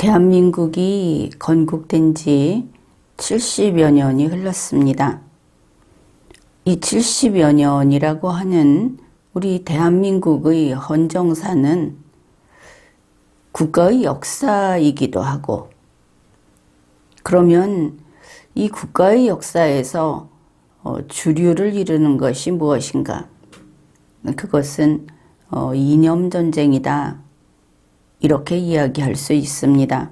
대한민국이 건국된 지 70여 년이 흘렀습니다. 이 70여 년이라고 하는 우리 대한민국의 헌정사는 국가의 역사이기도 하고, 그러면 이 국가의 역사에서 주류를 이루는 것이 무엇인가? 그것은 이념전쟁이다. 이렇게 이야기할 수 있습니다.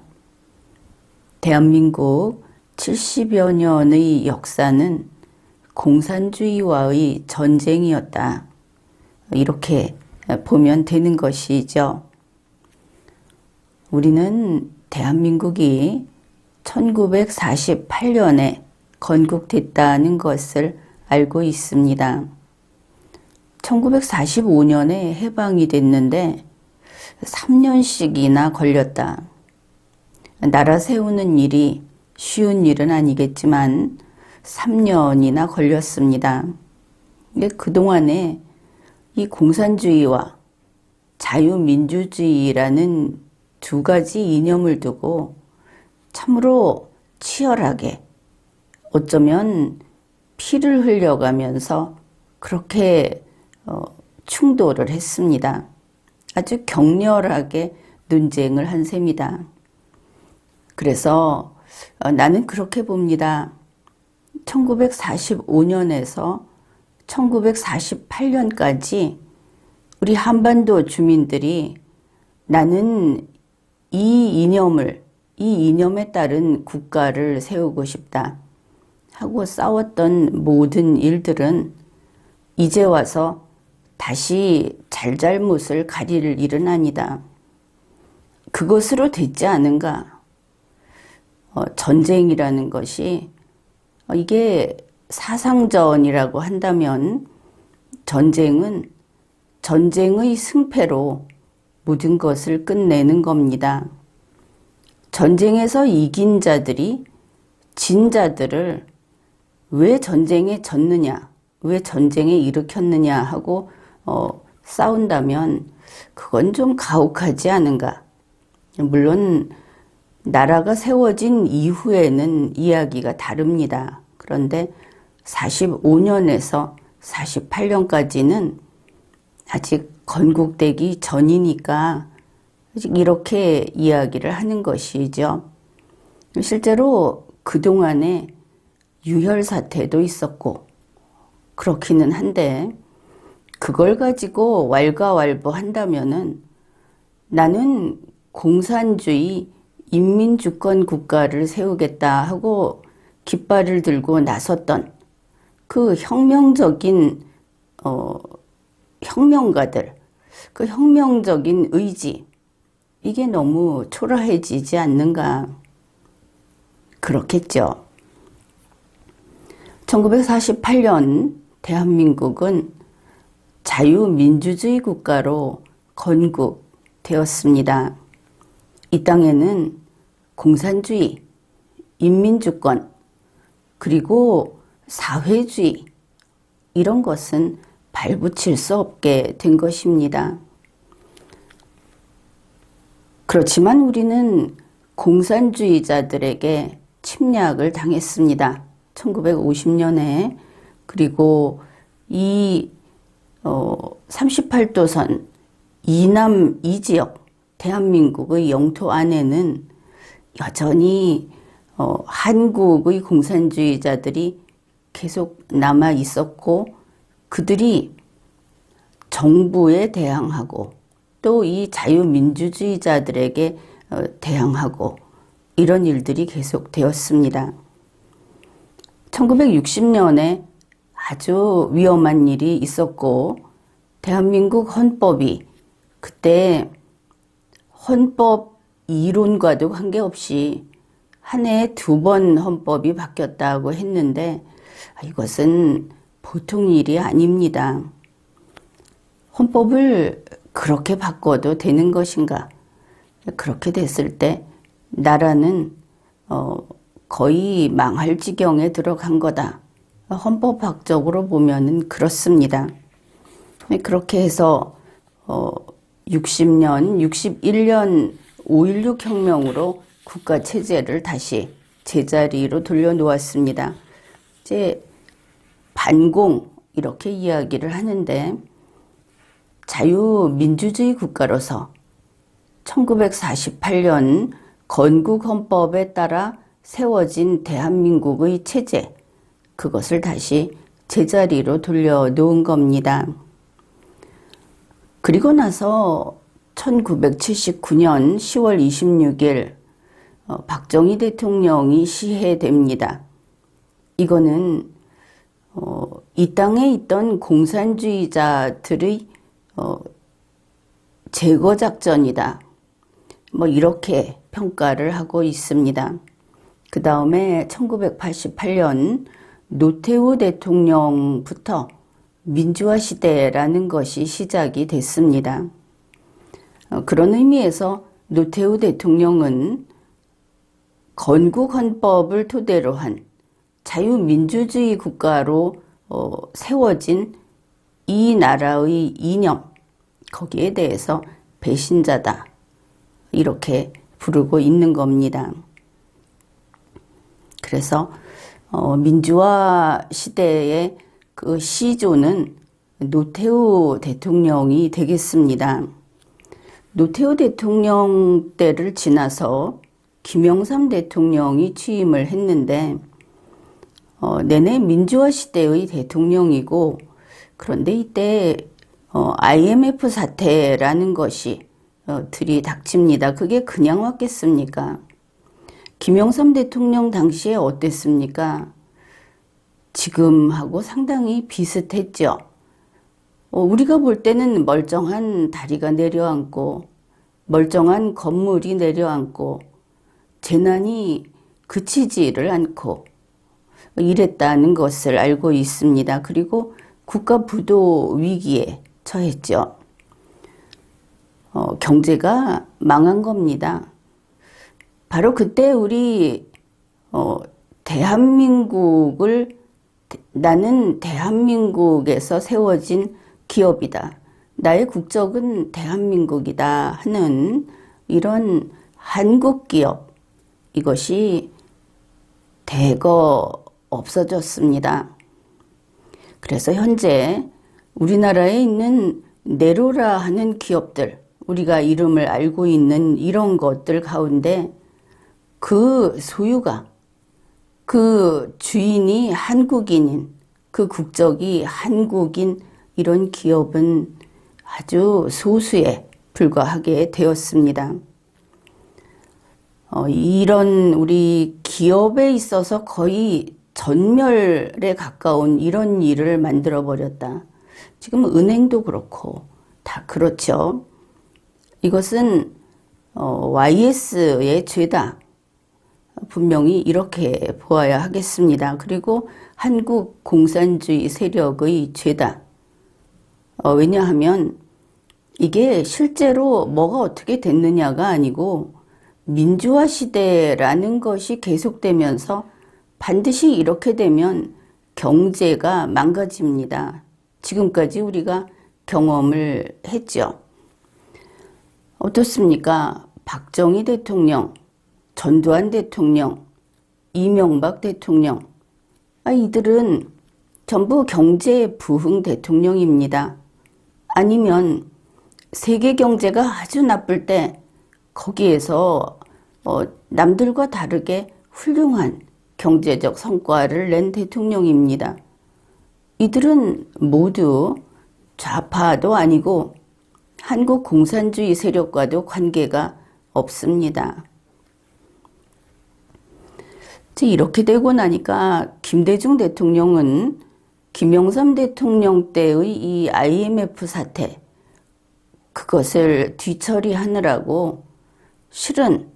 대한민국 70여 년의 역사는 공산주의와의 전쟁이었다. 이렇게 보면 되는 것이죠. 우리는 대한민국이 1948년에 건국됐다는 것을 알고 있습니다. 1945년에 해방이 됐는데 3년씩이나 걸렸다. 나라 세우는 일이 쉬운 일은 아니겠지만 3년이나 걸렸습니다. 그동안에 이 공산주의와 자유민주주의라는 두 가지 이념을 두고 참으로 치열하게, 어쩌면 피를 흘려가면서 그렇게 충돌을 했습니다. 아주 격렬하게 논쟁을 한 셈이다. 그래서 나는 그렇게 봅니다. 1945년에서 1948년까지 우리 한반도 주민들이 나는 이 이념에 따른 국가를 세우고 싶다 하고 싸웠던 모든 일들은 이제 와서 다시 잘잘못을 가릴 일은 아니다. 그것으로 됐지 않은가? 전쟁이라는 것이 이게 사상전이라고 한다면 전쟁은 전쟁의 승패로 모든 것을 끝내는 겁니다. 전쟁에서 이긴 자들이 진 자들을 왜 전쟁에 졌느냐, 왜 전쟁에 일으켰느냐 하고 싸운다면 그건 좀 가혹하지 않은가. 물론 나라가 세워진 이후에는 이야기가 다릅니다. 그런데 45년에서 48년까지는 아직 건국되기 전이니까 아직 이렇게 이야기를 하는 것이죠. 실제로 그동안에 유혈 사태도 있었고 그렇기는 한데 그걸 가지고 왈가왈부한다면은 나는 공산주의 인민주권 국가를 세우겠다 하고 깃발을 들고 나섰던 그 혁명적인 혁명가들, 그 혁명적인 의지, 이게 너무 초라해지지 않는가? 그렇겠죠. 1948년 대한민국은 자유민주주의 국가로 건국되었습니다. 이 땅에는 공산주의, 인민주권, 그리고 사회주의, 이런 것은 발붙일 수 없게 된 것입니다. 그렇지만 우리는 공산주의자들에게 침략을 당했습니다. 1950년에. 그리고 이 38도선 이남 이지역 대한민국의 영토 안에는 여전히 한국의 공산주의자들이 계속 남아 있었고 그들이 정부에 대항하고 또 이 자유민주주의자들에게 대항하고 이런 일들이 계속되었습니다. 1960년에 아주 위험한 일이 있었고 대한민국 헌법이 그때 헌법 이론과도 관계없이 한 해에 2번 헌법이 바뀌었다고 했는데 이것은 보통 일이 아닙니다. 헌법을 그렇게 바꿔도 되는 것인가? 그렇게 됐을 때 나라는 거의 망할 지경에 들어간 거다. 헌법학적으로 보면은 그렇습니다. 그렇게 해서 60년, 61년 5.16 혁명으로 국가 체제를 다시 제자리로 돌려놓았습니다. 이제 반공 이렇게 이야기를 하는데 자유민주주의 국가로서 1948년 건국헌법에 따라 세워진 대한민국의 체제, 그것을 다시 제자리로 돌려놓은 겁니다. 그리고 나서 1979년 10월 26일 박정희 대통령이 시해됩니다. 이거는 이 땅에 있던 공산주의자들의 제거 작전이다. 뭐 이렇게 평가를 하고 있습니다. 그 다음에 1988년 노태우 대통령부터 민주화 시대라는 것이 시작이 됐습니다. 그런 의미에서 노태우 대통령은 건국헌법을 토대로 한 자유민주주의 국가로 세워진 이 나라의 이념, 거기에 대해서 배신자다, 이렇게 부르고 있는 겁니다. 그래서 민주화 시대의 그 시조는 노태우 대통령이 되겠습니다. 노태우 대통령 때를 지나서 김영삼 대통령이 취임을 했는데 내내 민주화 시대의 대통령이고, 그런데 이때 IMF 사태라는 것이 들이닥칩니다. 그게 그냥 왔겠습니까? 김영삼 대통령 당시에 어땠습니까? 지금하고 상당히 비슷했죠. 우리가 볼 때는 멀쩡한 다리가 내려앉고 멀쩡한 건물이 내려앉고 재난이 그치지를 않고 이랬다는 것을 알고 있습니다. 그리고 국가 부도 위기에 처했죠. 경제가 망한 겁니다. 바로 그때 우리 나는 대한민국에서 세워진 기업이다, 나의 국적은 대한민국이다 하는 이런 한국 기업, 이것이 대거 없어졌습니다. 그래서 현재 우리나라에 있는 네로라 하는 기업들, 우리가 이름을 알고 있는 이런 것들 가운데 그 소유가, 그 주인이 한국인인, 그 국적이 한국인 이런 기업은 아주 소수에 불과하게 되었습니다. 이런 우리 기업에 있어서 거의 전멸에 가까운 이런 일을 만들어 버렸다. 지금 은행도 그렇고 다 그렇죠. 이것은 YS의 죄다, 분명히 이렇게 보아야 하겠습니다. 그리고 한국 공산주의 세력의 죄다. 왜냐하면 이게 실제로 뭐가 어떻게 됐느냐가 아니고 민주화 시대라는 것이 계속되면서 반드시 이렇게 되면 경제가 망가집니다. 지금까지 우리가 경험을 했죠. 어떻습니까? 박정희 대통령, 전두환 대통령, 이명박 대통령, 이들은 전부 경제 부흥 대통령입니다. 아니면 세계 경제가 아주 나쁠 때 거기에서 남들과 다르게 훌륭한 경제적 성과를 낸 대통령입니다. 이들은 모두 좌파도 아니고 한국 공산주의 세력과도 관계가 없습니다. 이렇게 되고 나니까 김대중 대통령은 김영삼 대통령 때의 이 IMF 사태, 그것을 뒤처리하느라고 실은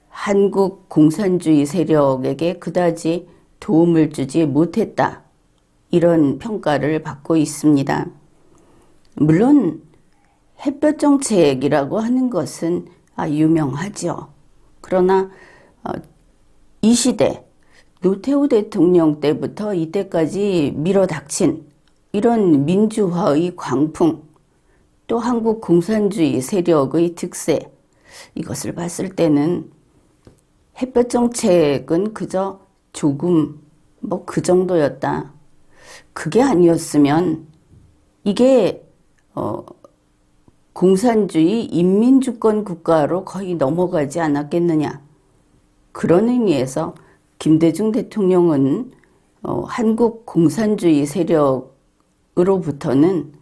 한국 공산주의 세력에게 그다지 도움을 주지 못했다, 이런 평가를 받고 있습니다. 물론 햇볕 정책이라고 하는 것은 유명하죠. 그러나 이 시대, 노태우 대통령 때부터 이때까지 밀어닥친 이런 민주화의 광풍, 또 한국 공산주의 세력의 득세, 이것을 봤을 때는 햇볕 정책은 그저 조금 뭐 그 정도였다. 그게 아니었으면 이게 공산주의 인민주권 국가로 거의 넘어가지 않았겠느냐. 그런 의미에서 김대중 대통령은 한국 공산주의 세력으로부터는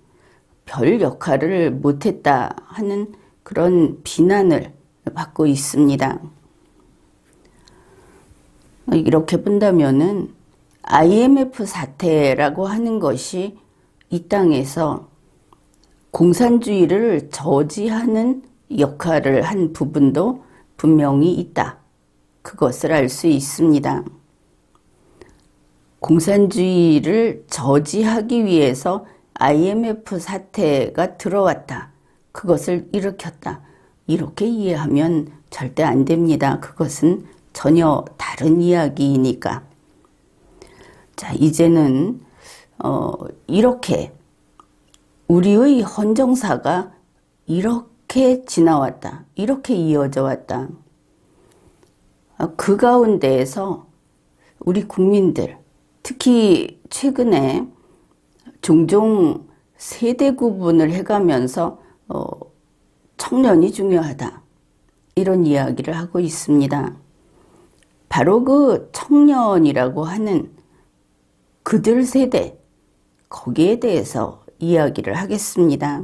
별 역할을 못했다 하는 그런 비난을 받고 있습니다. 이렇게 본다면은 IMF 사태라고 하는 것이 이 땅에서 공산주의를 저지하는 역할을 한 부분도 분명히 있다. 그것을 알 수 있습니다. 공산주의를 저지하기 위해서 IMF 사태가 들어왔다. 그것을 일으켰다. 이렇게 이해하면 절대 안 됩니다. 그것은 전혀 다른 이야기이니까. 자, 이제는 이렇게 우리의 헌정사가 이렇게 지나왔다. 이렇게 이어져 왔다. 그 가운데에서 우리 국민들, 특히 최근에 종종 세대 구분을 해가면서 청년이 중요하다. 이런 이야기를 하고 있습니다. 바로 그 청년이라고 하는 그들 세대, 거기에 대해서 이야기를 하겠습니다.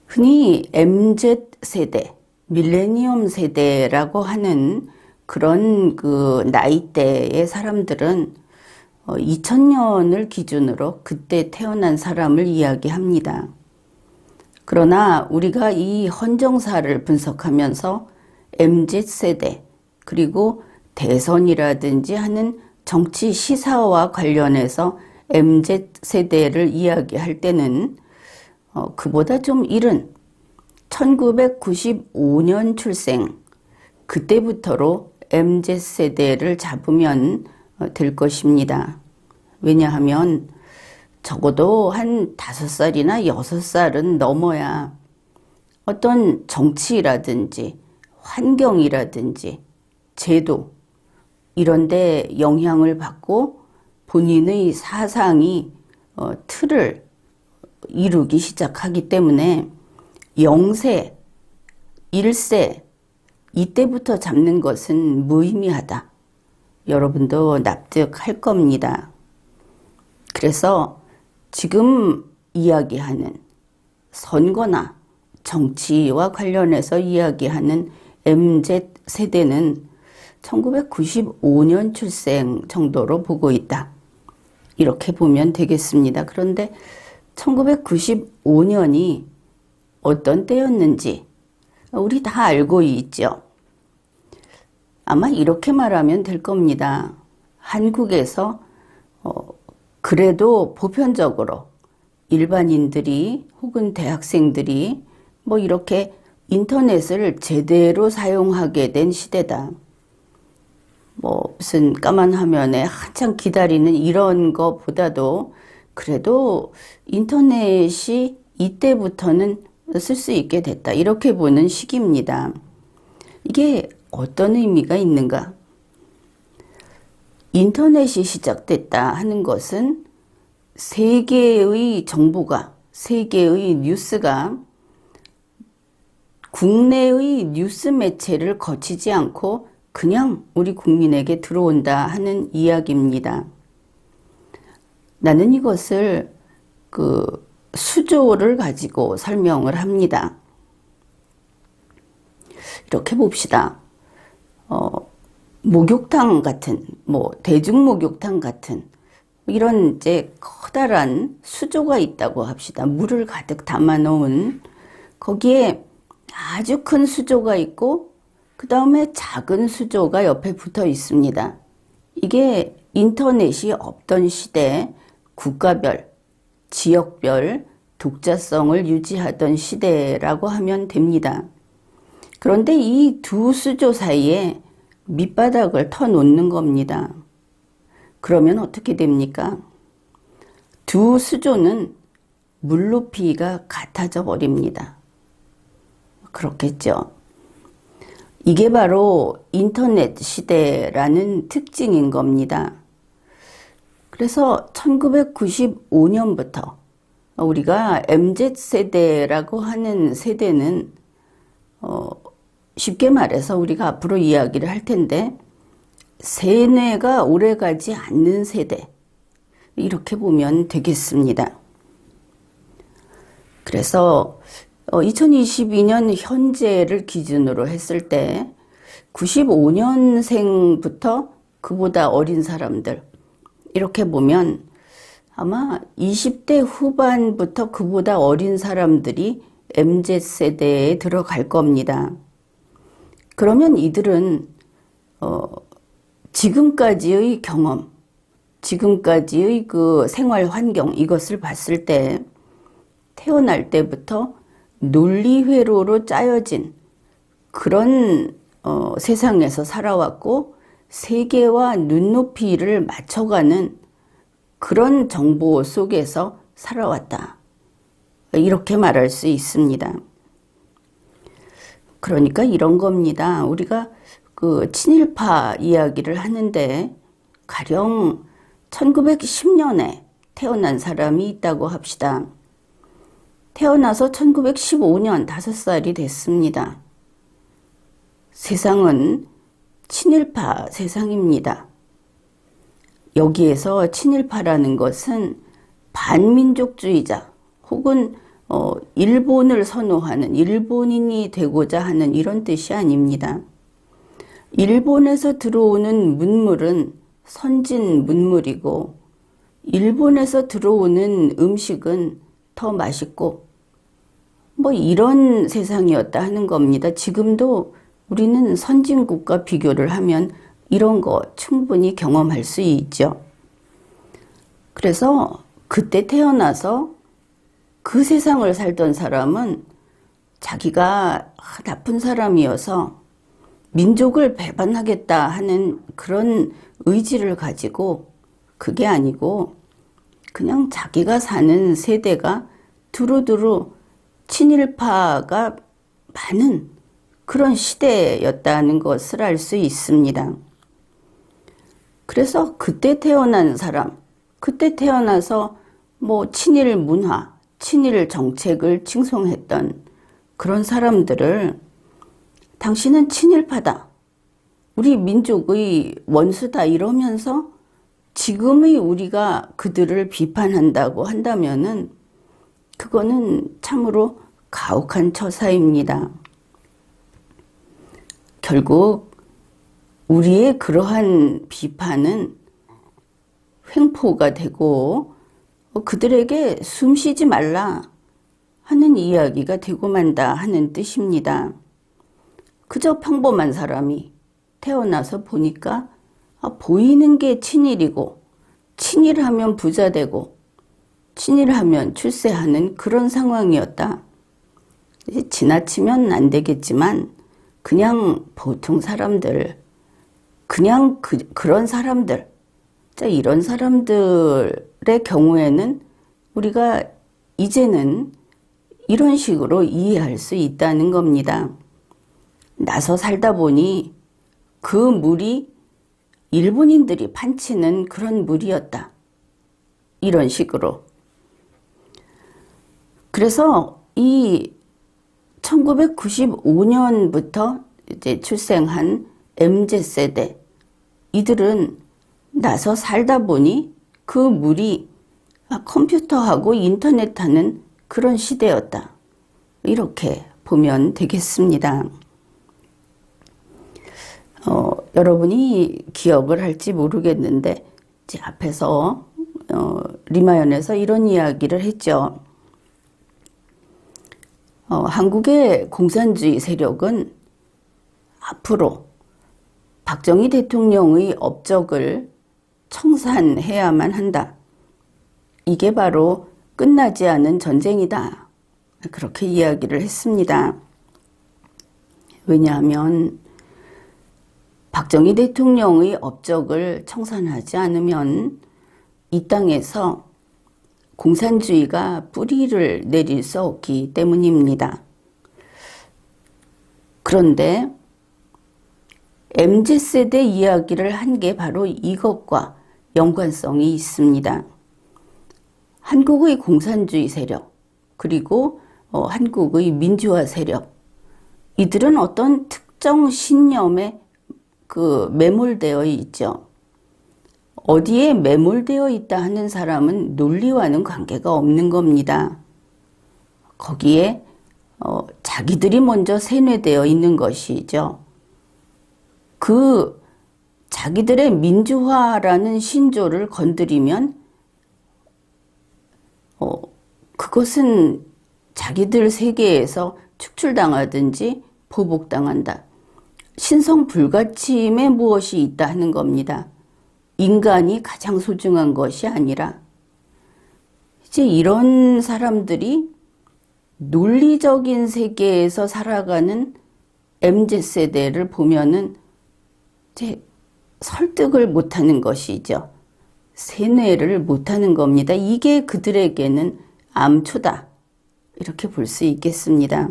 흔히 MZ세대, 밀레니엄 세대라고 하는 그런 그 나이대의 사람들은 2000년을 기준으로 그때 태어난 사람을 이야기합니다. 그러나 우리가 이 헌정사를 분석하면서 MZ세대 그리고 대선이라든지 하는 정치 시사와 관련해서 MZ세대를 이야기할 때는 그보다 좀 이른 1995년 출생 그때부터로 MZ세대를 잡으면 될 것입니다. 왜냐하면 적어도 한 5살이나 6살은 넘어야 어떤 정치라든지 환경이라든지 제도 이런 데 영향을 받고 본인의 사상이 틀을 이루기 시작하기 때문에 0세, 1세 이때부터 잡는 것은 무의미하다. 여러분도 납득할 겁니다. 그래서 지금 이야기하는 선거나 정치와 관련해서 이야기하는 MZ세대는 1995년 출생 정도로 보고 있다. 이렇게 보면 되겠습니다. 그런데 1995년이 어떤 때였는지 우리 다 알고 있죠. 아마 이렇게 말하면 될 겁니다. 한국에서 그래도 보편적으로 일반인들이 혹은 대학생들이 뭐 이렇게 인터넷을 제대로 사용하게 된 시대다. 뭐 무슨 까만 화면에 한참 기다리는 이런 거보다도 그래도 인터넷이 이때부터는 쓸 수 있게 됐다. 이렇게 보는 시기입니다. 이게 어떤 의미가 있는가? 인터넷이 시작됐다 하는 것은 세계의 정보가, 세계의 뉴스가 국내의 뉴스 매체를 거치지 않고 그냥 우리 국민에게 들어온다 하는 이야기입니다. 나는 이것을 수조를 가지고 설명을 합니다. 이렇게 봅시다. 목욕탕 같은, 대중 목욕탕 같은 이런 이제 커다란 수조가 있다고 합시다. 물을 가득 담아 놓은 거기에 아주 큰 수조가 있고 그 다음에 작은 수조가 옆에 붙어 있습니다. 이게 인터넷이 없던 시대 국가별, 지역별 독자성을 유지하던 시대라고 하면 됩니다. 그런데 이 두 수조 사이에 밑바닥을 터 놓는 겁니다. 그러면 어떻게 됩니까? 두 수조는 물높이가 같아져 버립니다. 그렇겠죠. 이게 바로 인터넷 시대라는 특징인 겁니다. 그래서 1995년부터 우리가 MZ세대라고 하는 세대는 쉽게 말해서 우리가 앞으로 이야기를 할 텐데 세뇌가 오래가지 않는 세대, 이렇게 보면 되겠습니다. 그래서 2022년 현재를 기준으로 했을 때 95년생부터 그보다 어린 사람들, 이렇게 보면 아마 20대 후반부터 그보다 어린 사람들이 MZ세대에 들어갈 겁니다. 그러면 이들은 지금까지의 경험, 지금까지의 그 생활 환경, 이것을 봤을 때 태어날 때부터 논리회로로 짜여진 그런 세상에서 살아왔고 세계와 눈높이를 맞춰가는 그런 정보 속에서 살아왔다, 이렇게 말할 수 있습니다. 그러니까 이런 겁니다. 우리가 그 친일파 이야기를 하는데 가령 1910년에 태어난 사람이 있다고 합시다. 태어나서 1915년 5살이 됐습니다. 세상은 친일파 세상입니다. 여기에서 친일파라는 것은 반민족주의자 혹은 일본을 선호하는, 일본인이 되고자 하는 이런 뜻이 아닙니다. 일본에서 들어오는 문물은 선진 문물이고 일본에서 들어오는 음식은 더 맛있고 뭐 이런 세상이었다 하는 겁니다. 지금도 우리는 선진국과 비교를 하면 이런 거 충분히 경험할 수 있죠. 그래서 그때 태어나서 그 세상을 살던 사람은 자기가 나쁜 사람이어서 민족을 배반하겠다 하는 그런 의지를 가지고, 그게 아니고 그냥 자기가 사는 세대가 두루두루 친일파가 많은 그런 시대였다는 것을 알 수 있습니다. 그래서 그때 태어난 사람, 그때 태어나서 뭐 친일 문화, 친일 정책을 칭송했던 그런 사람들을 당신은 친일파다, 우리 민족의 원수다 이러면서 지금의 우리가 그들을 비판한다고 한다면은 그거는 참으로 가혹한 처사입니다. 결국 우리의 그러한 비판은 횡포가 되고 그들에게 숨쉬지 말라 하는 이야기가 되고 만다 하는 뜻입니다. 그저 평범한 사람이 태어나서 보니까 보이는 게 친일이고, 친일하면 부자 되고 친일하면 출세하는 그런 상황이었다. 지나치면 안 되겠지만 그냥 보통 사람들, 그냥 그런 사람들, 이런 사람들의 경우에는 우리가 이제는 이런 식으로 이해할 수 있다는 겁니다. 나서 살다 보니 그 물이 일본인들이 판치는 그런 물이었다, 이런 식으로. 그래서 이 1995년부터 이제 출생한 MZ세대, 이들은 나서 살다 보니 그 물이 컴퓨터하고 인터넷하는 그런 시대였다, 이렇게 보면 되겠습니다. 여러분이 기억을 할지 모르겠는데 이제 앞에서 리마연에서 이런 이야기를 했죠. 한국의 공산주의 세력은 앞으로 박정희 대통령의 업적을 청산해야만 한다. 이게 바로 끝나지 않은 전쟁이다, 그렇게 이야기를 했습니다. 왜냐하면 박정희 대통령의 업적을 청산하지 않으면 이 땅에서 공산주의가 뿌리를 내릴 수 없기 때문입니다. 그런데 MZ세대 이야기를 한 게 바로 이것과 연관성이 있습니다. 한국의 공산주의 세력, 그리고 한국의 민주화 세력, 이들은 어떤 특정 신념에 매몰되어 있죠. 어디에 매몰되어 있다 하는 사람은 논리와는 관계가 없는 겁니다. 거기에 자기들이 먼저 세뇌되어 있는 것이죠. 그 자기들의 민주화라는 신조를 건드리면 그것은 자기들 세계에서 축출당하든지 보복당한다. 신성 불가침에 무엇이 있다 하는 겁니다. 인간이 가장 소중한 것이 아니라 이제 이런 사람들이 논리적인 세계에서 살아가는 MZ세대를 보면은 이제 설득을 못하는 것이죠. 세뇌를 못하는 겁니다. 이게 그들에게는 암초다. 이렇게 볼 수 있겠습니다.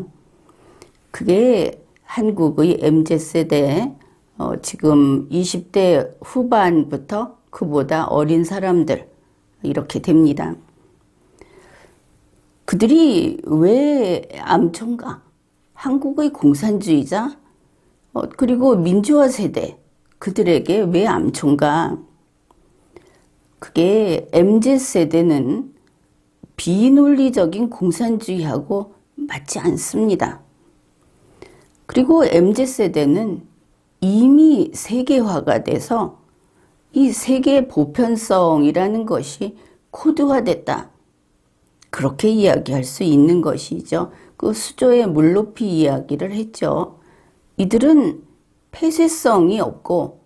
그게 한국의 MZ세대, 지금 20대 후반부터 그보다 어린 사람들, 이렇게 됩니다. 그들이 왜 암초인가? 한국의 공산주의자, 그리고 민주화 세대, 그들에게 왜 암초인가? 그게 MZ세대는 비논리적인 공산주의하고 맞지 않습니다. 그리고 MZ세대는 이미 세계화가 돼서 이 세계 보편성이라는 것이 코드화됐다. 그렇게 이야기할 수 있는 것이죠. 그 수조의 물높이 이야기를 했죠. 이들은 폐쇄성이 없고,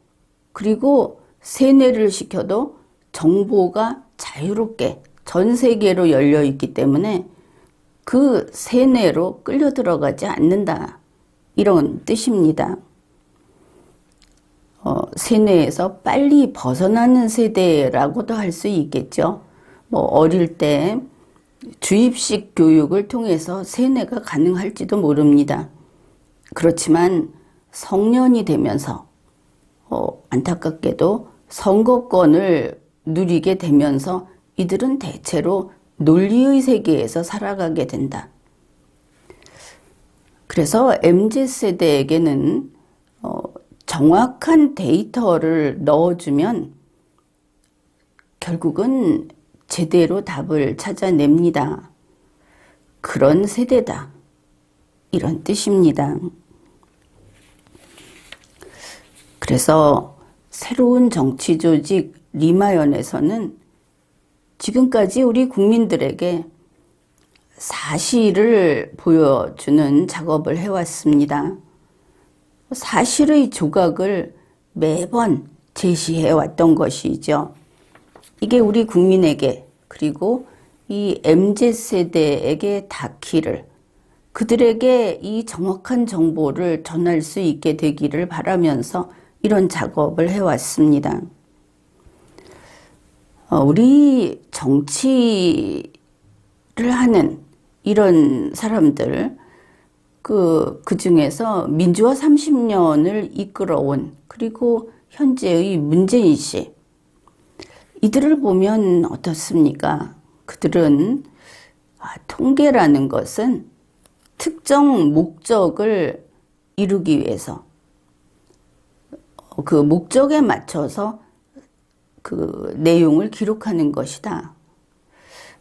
그리고 세뇌를 시켜도 정보가 자유롭게 전 세계로 열려 있기 때문에 그 세뇌로 끌려 들어가지 않는다. 이런 뜻입니다. 세뇌에서 빨리 벗어나는 세대라고도 할 수 있겠죠. 어릴 때 주입식 교육을 통해서 세뇌가 가능할지도 모릅니다. 그렇지만 성년이 되면서 안타깝게도 선거권을 누리게 되면서 이들은 대체로 논리의 세계에서 살아가게 된다. 그래서 MZ세대에게는 정확한 데이터를 넣어주면 결국은 제대로 답을 찾아냅니다. 그런 세대다. 이런 뜻입니다. 그래서 새로운 정치 조직 리마연에서는 지금까지 우리 국민들에게 사실을 보여주는 작업을 해왔습니다. 사실의 조각을 매번 제시해 왔던 것이죠. 이게 우리 국민에게, 그리고 이 MZ세대에게 닿기를, 그들에게 이 정확한 정보를 전할 수 있게 되기를 바라면서 이런 작업을 해왔습니다. 우리 정치를 하는 이런 사람들, 그 중에서 민주화 30년을 이끌어온, 그리고 현재의 문재인 씨, 이들을 보면 어떻습니까? 그들은 통계라는 것은 특정 목적을 이루기 위해서 그 목적에 맞춰서 그 내용을 기록하는 것이다.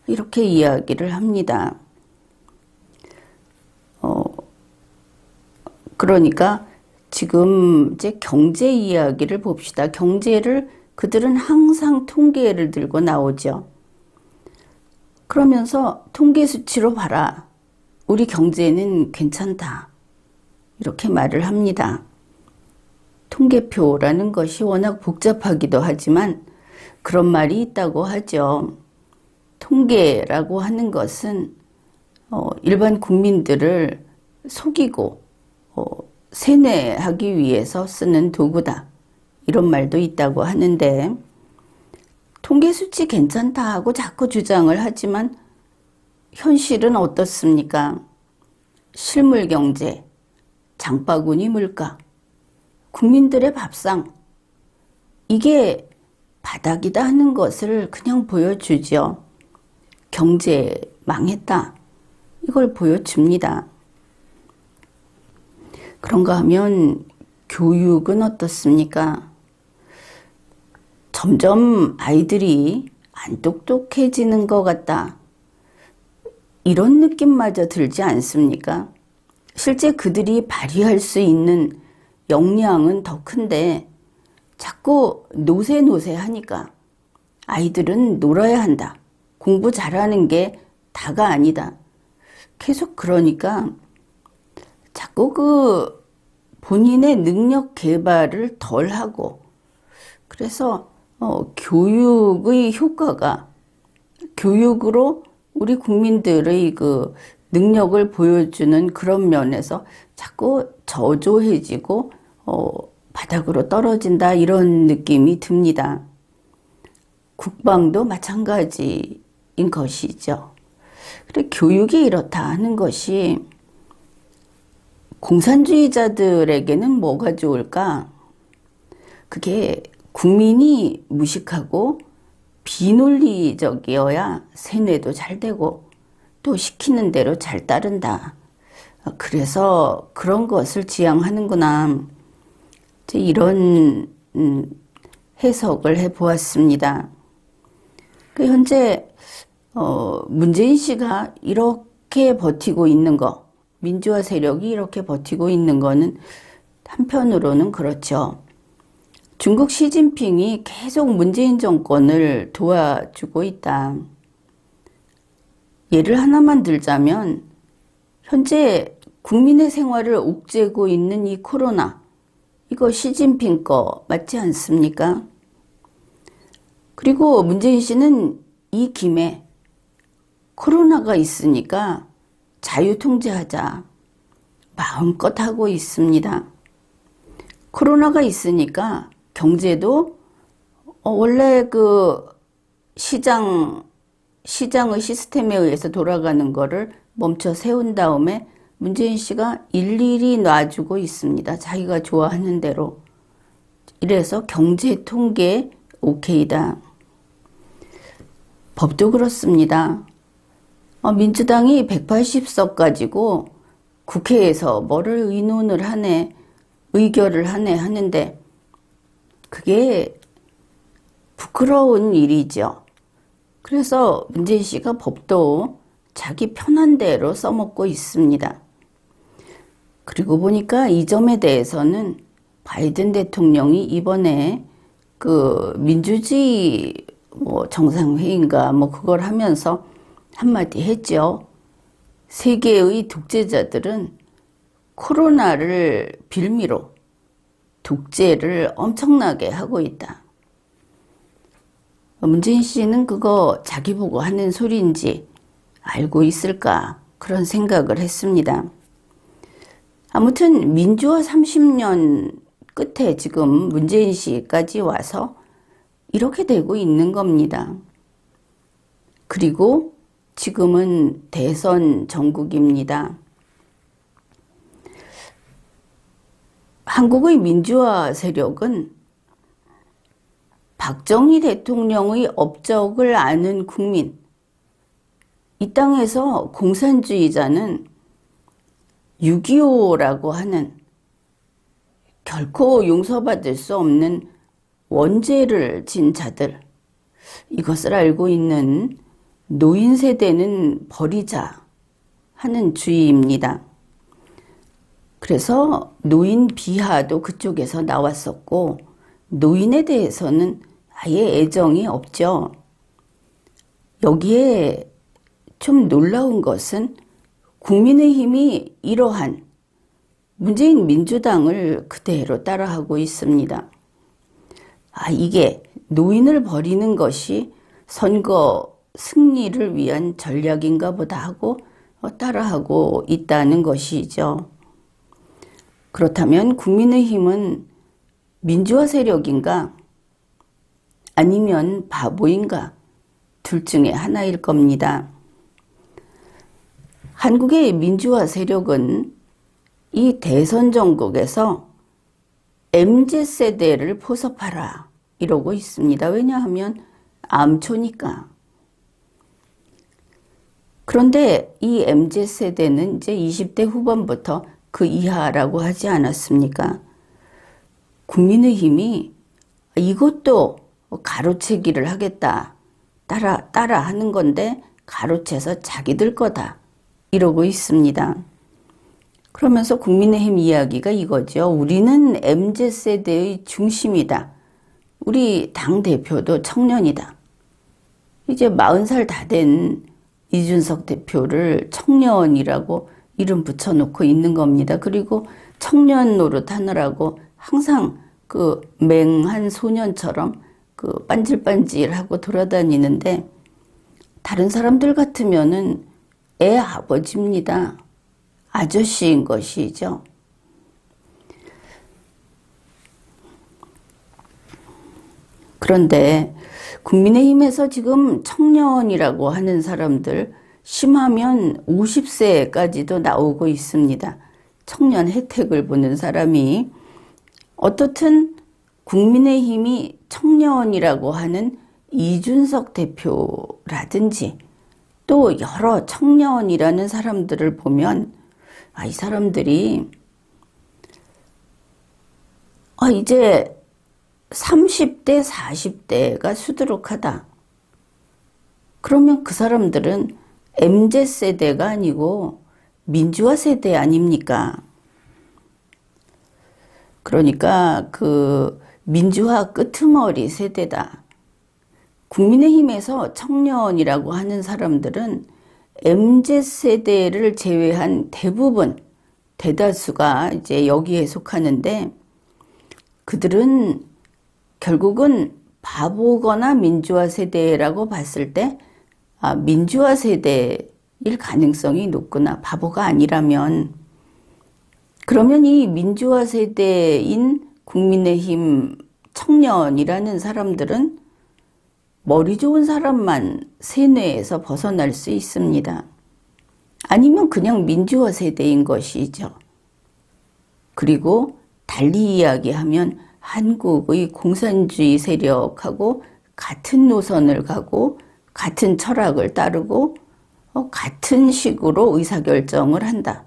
이렇게 이야기를 합니다. 그러니까 지금 이제 경제 이야기를 봅시다. 경제를 그들은 항상 통계를 들고 나오죠. 그러면서 통계 수치로 봐라. 우리 경제는 괜찮다. 이렇게 말을 합니다. 통계표라는 것이 워낙 복잡하기도 하지만 그런 말이 있다고 하죠. 통계라고 하는 것은 일반 국민들을 속이고 세뇌하기 위해서 쓰는 도구다. 이런 말도 있다고 하는데, 통계 수치 괜찮다 하고 자꾸 주장을 하지만 현실은 어떻습니까? 실물 경제, 장바구니 물가, 국민들의 밥상, 이게 바닥이다 하는 것을 그냥 보여주죠. 경제 망했다. 이걸 보여줍니다. 그런가 하면 교육은 어떻습니까? 점점 아이들이 안 똑똑해지는 것 같다. 이런 느낌마저 들지 않습니까? 실제 그들이 발휘할 수 있는 역량은 더 큰데 자꾸 노세 하니까 아이들은 놀아야 한다. 공부 잘하는 게 다가 아니다. 계속 그러니까 자꾸 그 본인의 능력 개발을 덜 하고 그래서 교육의 효과가 교육으로 우리 국민들의 그 능력을 보여주는 그런 면에서 자꾸 저조해지고 바닥으로 떨어진다 이런 느낌이 듭니다. 국방도 마찬가지인 것이죠. 그래 교육이 이렇다 하는 것이 공산주의자들에게는 뭐가 좋을까? 그게 국민이 무식하고 비논리적이어야 세뇌도 잘 되고 또 시키는 대로 잘 따른다. 그래서 그런 것을 지향하는구나. 이런 해석을 해보았습니다. 현재 문재인 씨가 이렇게 버티고 있는 거, 민주화 세력이 이렇게 버티고 있는 거는 한편으로는 그렇죠. 중국 시진핑이 계속 문재인 정권을 도와주고 있다. 예를 하나만 들자면 현재 국민의 생활을 옥죄고 있는 이 코로나, 이거 시진핑 거 맞지 않습니까? 그리고 문재인 씨는 이 김에 코로나가 있으니까 자유통제하자 마음껏 하고 있습니다. 코로나가 있으니까 경제도 원래 그 시장의 시스템에 의해서 돌아가는 거를 멈춰 세운 다음에 문재인 씨가 일일이 놔주고 있습니다. 자기가 좋아하는 대로. 이래서 경제 통계 오케이다. 법도 그렇습니다. 민주당이 180석 가지고 국회에서 뭐를 의논을 하네, 의결을 하네 하는데 그게 부끄러운 일이죠. 그래서 문재인 씨가 법도 자기 편한 대로 써먹고 있습니다. 그리고 보니까 이 점에 대해서는 바이든 대통령이 이번에 그 민주주의 정상회의인가 그걸 하면서 한마디 했죠. 세계의 독재자들은 코로나를 빌미로 독재를 엄청나게 하고 있다. 문재인 씨는 그거 자기 보고 하는 소리인지 알고 있을까 그런 생각을 했습니다. 아무튼 민주화 30년 끝에 지금 문재인 씨까지 와서 이렇게 되고 있는 겁니다. 그리고 지금은 대선 전국입니다. 한국의 민주화 세력은 박정희 대통령의 업적을 아는 국민, 이 땅에서 공산주의자는 6.25라고 하는 결코 용서받을 수 없는 원죄를 진 자들, 이것을 알고 있는 노인 세대는 버리자 하는 주의입니다. 그래서 노인 비하도 그쪽에서 나왔었고 노인에 대해서는 아예 애정이 없죠. 여기에 좀 놀라운 것은 국민의힘이 이러한 문재인 민주당을 그대로 따라하고 있습니다. 이게 노인을 버리는 것이 선거 승리를 위한 전략인가 보다 하고 따라하고 있다는 것이죠. 그렇다면 국민의힘은 민주화 세력인가 아니면 바보인가 둘 중에 하나일 겁니다. 한국의 민주화 세력은 이 대선 전국에서 MZ세대를 포섭하라 이러고 있습니다. 왜냐하면 암초니까. 그런데 이 MZ세대는 이제 20대 후반부터 그 이하라고 하지 않았습니까? 국민의힘이 이것도 가로채기를 하겠다. 따라 하는 건데 가로채서 자기들 거다. 이러고 있습니다. 그러면서 국민의힘 이야기가 이거죠. 우리는 MZ세대의 중심이다. 우리 당대표도 청년이다. 이제 40살 다 된 이준석 대표를 청년이라고 이름 붙여놓고 있는 겁니다. 그리고 청년 노릇하느라고 항상 그 맹한 소년처럼 그 반질반질하고 돌아다니는데 다른 사람들 같으면은 애 아버지입니다. 아저씨인 것이죠. 그런데 국민의힘에서 지금 청년이라고 하는 사람들 심하면 50세까지도 나오고 있습니다. 청년 혜택을 보는 사람이. 어떻든 국민의힘이 청년이라고 하는 이준석 대표라든지 또 여러 청년이라는 사람들을 보면 이 사람들이 이제 30대, 40대가 수두룩하다. 그러면 그 사람들은 MZ세대가 아니고 민주화 세대 아닙니까? 그러니까 그 민주화 끄트머리 세대다. 국민의힘에서 청년이라고 하는 사람들은 MZ세대를 제외한 대다수가 이제 여기에 속하는데 그들은 결국은 바보거나 민주화 세대라고 봤을 때 민주화 세대일 가능성이 높구나. 바보가 아니라면. 그러면 이 민주화 세대인 국민의힘 청년이라는 사람들은 머리 좋은 사람만 세뇌에서 벗어날 수 있습니다. 아니면 그냥 민주화 세대인 것이죠. 그리고 달리 이야기하면 한국의 공산주의 세력하고 같은 노선을 가고 같은 철학을 따르고 같은 식으로 의사결정을 한다.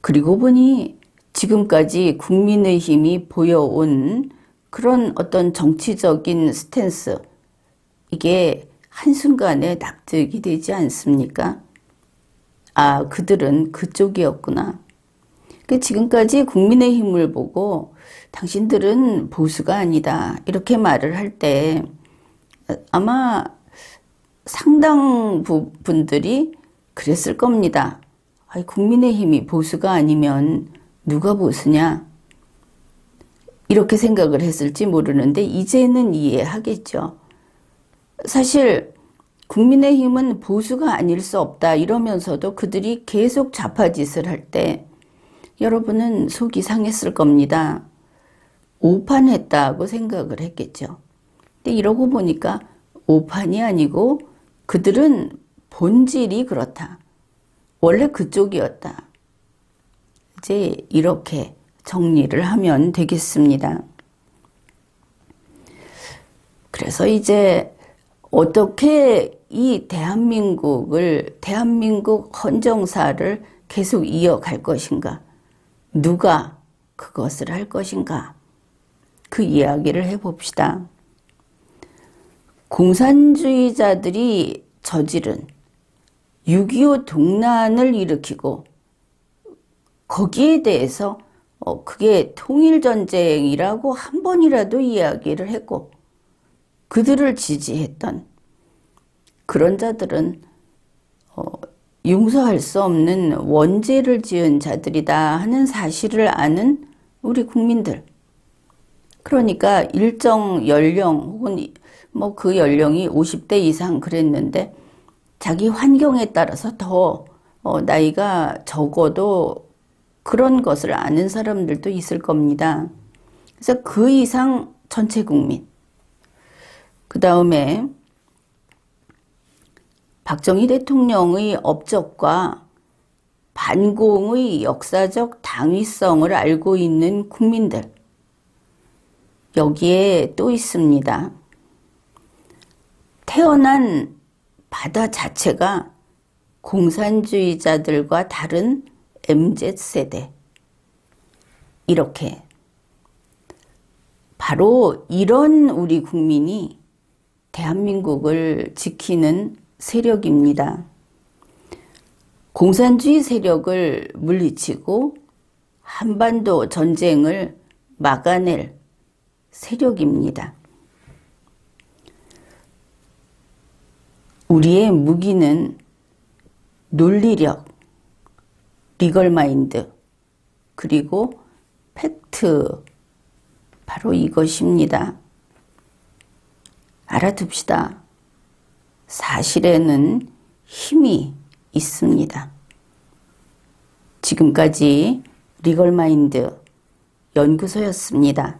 그리고 보니 지금까지 국민의힘이 보여온 그런 어떤 정치적인 스탠스, 이게 한순간에 납득이 되지 않습니까? 그들은 그쪽이었구나. 지금까지 국민의힘을 보고 당신들은 보수가 아니다 이렇게 말을 할 때 아마 상당 분들이 그랬을 겁니다. 국민의힘이 보수가 아니면 누가 보수냐 이렇게 생각을 했을지 모르는데 이제는 이해하겠죠. 사실 국민의힘은 보수가 아닐 수 없다 이러면서도 그들이 계속 좌파짓을 할 때 여러분은 속이 상했을 겁니다. 오판했다고 생각을 했겠죠. 근데 이러고 보니까 오판이 아니고 그들은 본질이 그렇다. 원래 그쪽이었다. 이제 이렇게 정리를 하면 되겠습니다. 그래서 이제 어떻게 이 대한민국 헌정사를 계속 이어갈 것인가? 누가 그것을 할 것인가? 그 이야기를 해봅시다. 공산주의자들이 저지른 6.25 동란을 일으키고 거기에 대해서 그게 통일전쟁이라고 한 번이라도 이야기를 했고 그들을 지지했던 그런 자들은 용서할 수 없는 원죄를 지은 자들이다 하는 사실을 아는 우리 국민들. 그러니까 일정 연령 혹은 그 연령이 50대 이상 그랬는데 자기 환경에 따라서 더 나이가 적어도 그런 것을 아는 사람들도 있을 겁니다. 그래서 그 이상 전체 국민. 그 다음에 박정희 대통령의 업적과 반공의 역사적 당위성을 알고 있는 국민들. 여기에 또 있습니다. 태어난 바다 자체가 공산주의자들과 다른 MZ세대. 이렇게. 바로 이런 우리 국민이 대한민국을 지키는 세력입니다. 공산주의 세력을 물리치고 한반도 전쟁을 막아낼 세력입니다. 우리의 무기는 논리력, 리걸마인드, 그리고 팩트, 바로 이것입니다. 알아둡시다. 사실에는 힘이 있습니다. 지금까지 리걸마인드 연구소였습니다.